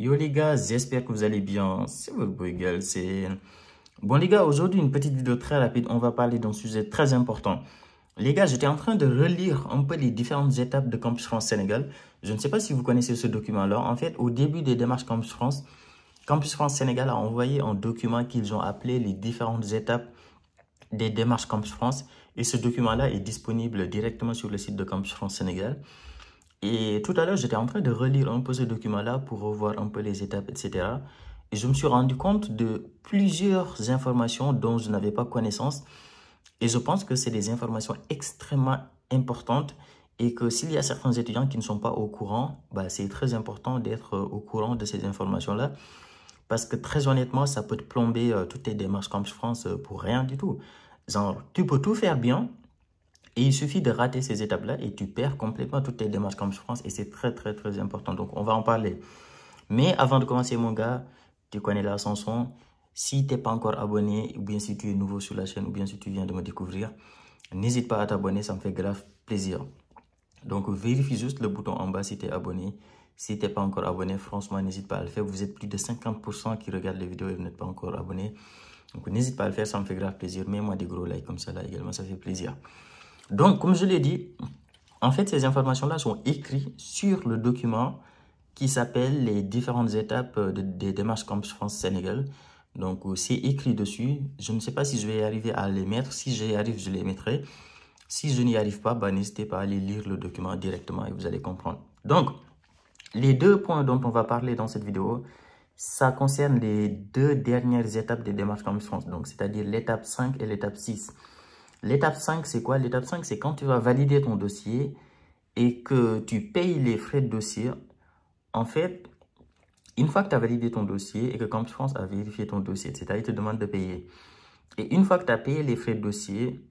Yo les gars, j'espère que vous allez bien. C'est votre boy girl, c'est... Bon les gars, aujourd'hui une petite vidéo très rapide. On va parler d'un sujet très important. Les gars, j'étais en train de relire un peu les différentes étapes de Campus France Sénégal. Je ne sais pas si vous connaissez ce document-là. En fait, au début des démarches Campus France Sénégal a envoyé un document qu'ils ont appelé les différentes étapes des démarches Campus France. Et ce document-là est disponible directement sur le site de Campus France Sénégal. Et tout à l'heure, j'étais en train de relire un peu ce document-là pour revoir un peu les étapes, etc. Et je me suis rendu compte de plusieurs informations dont je n'avais pas connaissance. Et je pense que c'est des informations extrêmement importantes et que s'il y a certains étudiants qui ne sont pas au courant, bah, c'est très important d'être au courant de ces informations-là. Parce que très honnêtement, ça peut te plomber toutes tes démarches Campus France pour rien du tout. Genre, tu peux tout faire bien. Et il suffit de rater ces étapes-là et tu perds complètement toutes tes démarches Campus France et c'est très important. Donc, on va en parler. Mais avant de commencer, mon gars, tu connais la chanson. Si tu n'es pas encore abonné ou bien si tu es nouveau sur la chaîne ou bien si tu viens de me découvrir, n'hésite pas à t'abonner, ça me fait grave plaisir. Donc, vérifie juste le bouton en bas si tu es abonné. Si tu n'es pas encore abonné, franchement, n'hésite pas à le faire. Vous êtes plus de 50% qui regardent les vidéos et vous n'êtes pas encore abonné. Donc, n'hésite pas à le faire, ça me fait grave plaisir. Mets-moi des gros likes comme ça là également, ça fait plaisir. Donc, comme je l'ai dit, en fait, ces informations-là sont écrites sur le document qui s'appelle les différentes étapes des démarches Campus France Sénégal. Donc, c'est écrit dessus. Je ne sais pas si je vais y arriver à les mettre. Si j'y arrive, je les mettrai. Si je n'y arrive pas, bah, n'hésitez pas à aller lire le document directement et vous allez comprendre. Donc, les deux points dont on va parler dans cette vidéo, ça concerne les deux dernières étapes des démarches Campus France. Donc, c'est-à-dire l'étape 5 et l'étape 6. L'étape 5, c'est quoi? L'étape 5, c'est quand tu vas valider ton dossier et que tu payes les frais de dossier. En fait, une fois que tu as validé ton dossier et que Campus France a vérifié ton dossier, etc., il te demande de payer. Et une fois que tu as payé les frais de dossier,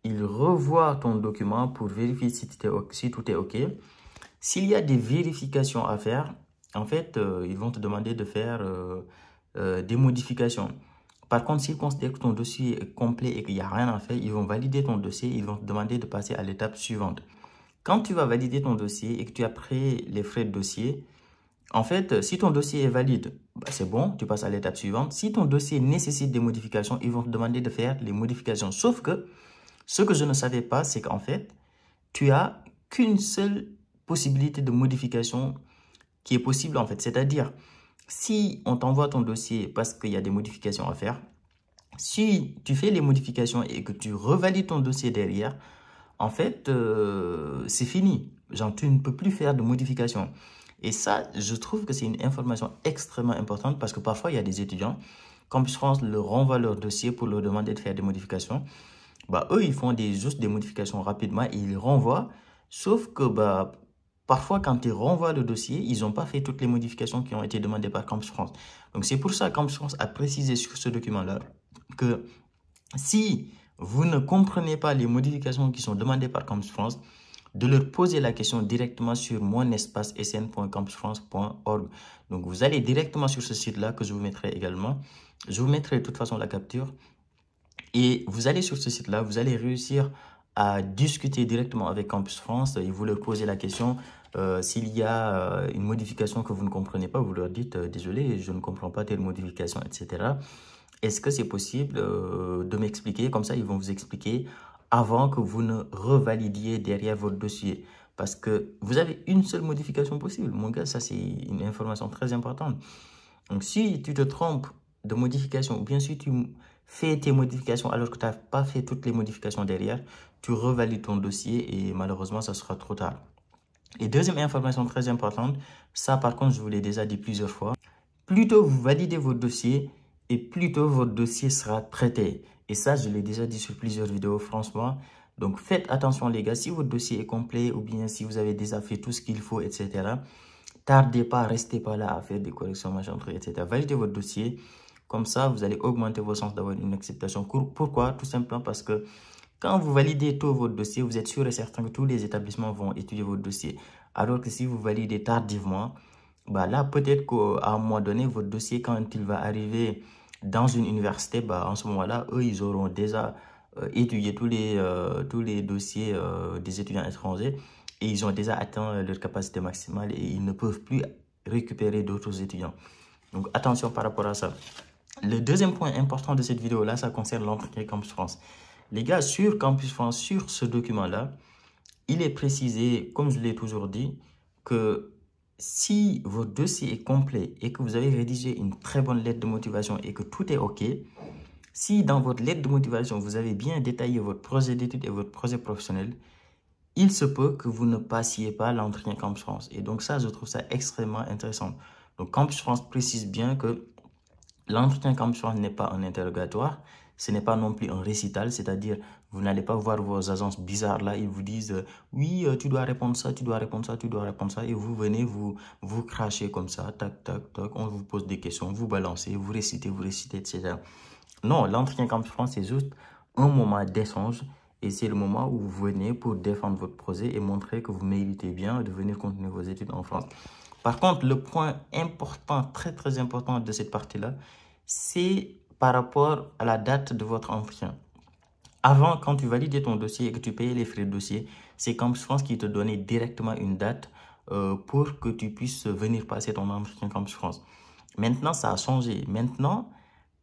il revoit ton document pour vérifier si tout est OK. S'il y a des vérifications à faire, en fait, ils vont te demander de faire des modifications. Par contre, s'ils considèrent que ton dossier est complet et qu'il n'y a rien à faire, ils vont valider ton dossier, ils vont te demander de passer à l'étape suivante. Quand tu vas valider ton dossier et que tu as pris les frais de dossier, en fait, si ton dossier est valide, bah c'est bon, tu passes à l'étape suivante. Si ton dossier nécessite des modifications, ils vont te demander de faire les modifications. Sauf que, ce que je ne savais pas, c'est qu'en fait, tu as qu'une seule possibilité de modification qui est possible en fait. C'est-à-dire, si on t'envoie ton dossier parce qu'il y a des modifications à faire, si tu fais les modifications et que tu revalides ton dossier derrière, en fait, c'est fini. Genre, tu ne peux plus faire de modifications. Et ça, je trouve que c'est une information extrêmement importante parce que parfois, il y a des étudiants, Campus France leur renvoie leur dossier pour leur demander de faire des modifications. Bah, eux, ils font juste des modifications rapidement et ils renvoient. Sauf que bah, parfois, quand ils renvoient le dossier, ils n'ont pas fait toutes les modifications qui ont été demandées par Campus France. Donc, c'est pour ça que Campus France a précisé sur ce document-là que si vous ne comprenez pas les modifications qui sont demandées par Campus France, de leur poser la question directement sur monespace.sn.campusfrance.org. Donc, vous allez directement sur ce site-là que je vous mettrai également. Je vous mettrai de toute façon la capture. Et vous allez sur ce site-là, vous allez réussir à discuter directement avec Campus France et vous leur posez la question. S'il y a une modification que vous ne comprenez pas, vous leur dites désolé, je ne comprends pas telle modification, etc. Est-ce que c'est possible de m'expliquer? Comme ça, ils vont vous expliquer avant que vous ne revalidiez derrière votre dossier. Parce que vous avez une seule modification possible. Mon gars, ça c'est une information très importante. Donc, si tu te trompes de modification ou bien si tu fais tes modifications alors que tu n'as pas fait toutes les modifications derrière, tu revalides ton dossier et malheureusement, ça sera trop tard. Et deuxième information très importante, ça par contre, je vous l'ai déjà dit plusieurs fois, plus tôt vous validez votre dossier et plus tôt votre dossier sera traité. Et ça, je l'ai déjà dit sur plusieurs vidéos, franchement. Donc, faites attention les gars, si votre dossier est complet ou bien si vous avez déjà fait tout ce qu'il faut, etc. Tardez pas, restez pas là à faire des corrections, machin, truc, etc. Validez votre dossier. Comme ça, vous allez augmenter vos chances d'avoir une acceptation. Pourquoi? Tout simplement parce que quand vous validez tout votre dossier, vous êtes sûr et certain que tous les établissements vont étudier votre dossier. Alors que si vous validez tardivement, bah là, peut-être qu'à un moment donné, votre dossier, quand il va arriver dans une université, bah, en ce moment-là, eux, ils auront déjà étudié tous les dossiers des étudiants étrangers et ils ont déjà atteint leur capacité maximale et ils ne peuvent plus récupérer d'autres étudiants. Donc, attention par rapport à ça. Le deuxième point important de cette vidéo-là, ça concerne l'entretien Campus France. Les gars, sur Campus France, sur ce document-là, il est précisé, comme je l'ai toujours dit, que si votre dossier est complet et que vous avez rédigé une très bonne lettre de motivation et que tout est OK, si dans votre lettre de motivation, vous avez bien détaillé votre projet d'études et votre projet professionnel, il se peut que vous ne passiez pas l'entretien Campus France. Et donc ça, je trouve ça extrêmement intéressant. Donc Campus France précise bien que l'entretien Campus France n'est pas un interrogatoire, ce n'est pas non plus un récital, c'est-à-dire vous n'allez pas voir vos agences bizarres là, ils vous disent oui, tu dois répondre ça, tu dois répondre ça, tu dois répondre ça, et vous venez vous crachez comme ça, tac, tac, tac, on vous pose des questions, vous balancez, vous récitez, etc. Non, l'entretien Campus France, c'est juste un moment d'échange et c'est le moment où vous venez pour défendre votre projet et montrer que vous méritez bien de venir continuer vos études en France. Par contre, le point important, très important de cette partie-là, c'est par rapport à la date de votre entretien. Avant, quand tu validais ton dossier et que tu payais les frais de dossier, c'est Campus France qui te donnait directement une date pour que tu puisses venir passer ton entretien Campus France. Maintenant, ça a changé. Maintenant,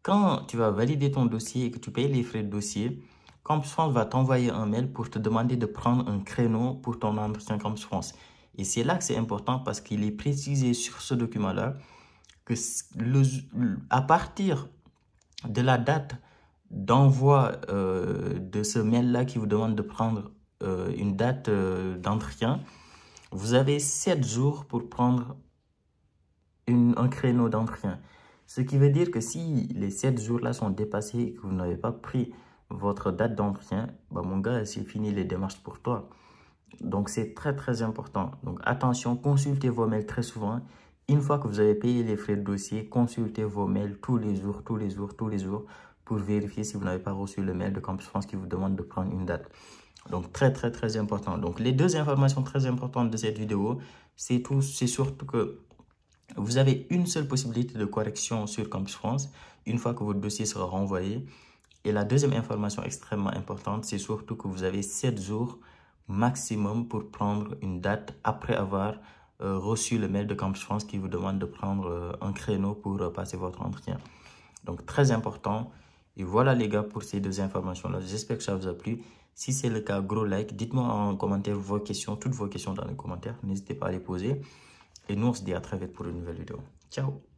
quand tu vas valider ton dossier et que tu payes les frais de dossier, Campus France va t'envoyer un mail pour te demander de prendre un créneau pour ton entretien Campus France. Et c'est là que c'est important parce qu'il est précisé sur ce document-là que à partir de la date d'envoi de ce mail-là qui vous demande de prendre une date d'entretien, vous avez 7 jours pour prendre un créneau d'entretien. Ce qui veut dire que si les 7 jours-là sont dépassés et que vous n'avez pas pris votre date d'entretien, bah mon gars, c'est fini les démarches pour toi. Donc, c'est très important. Donc, attention, consultez vos mails très souvent. Une fois que vous avez payé les frais de dossier, consultez vos mails tous les jours pour vérifier si vous n'avez pas reçu le mail de Campus France qui vous demande de prendre une date. Donc, très important. Donc, les deux informations très importantes de cette vidéo, c'est surtout que vous avez une seule possibilité de correction sur Campus France une fois que votre dossier sera renvoyé. Et la deuxième information extrêmement importante, c'est surtout que vous avez 7 jours maximum pour prendre une date après avoir reçu le mail de Campus France qui vous demande de prendre un créneau pour passer votre entretien. Donc, très important. Et voilà les gars pour ces deux informations-là. J'espère que ça vous a plu. Si c'est le cas, gros like. Dites-moi en commentaire vos questions, toutes vos questions dans les commentaires. N'hésitez pas à les poser. Et nous, on se dit à très vite pour une nouvelle vidéo. Ciao!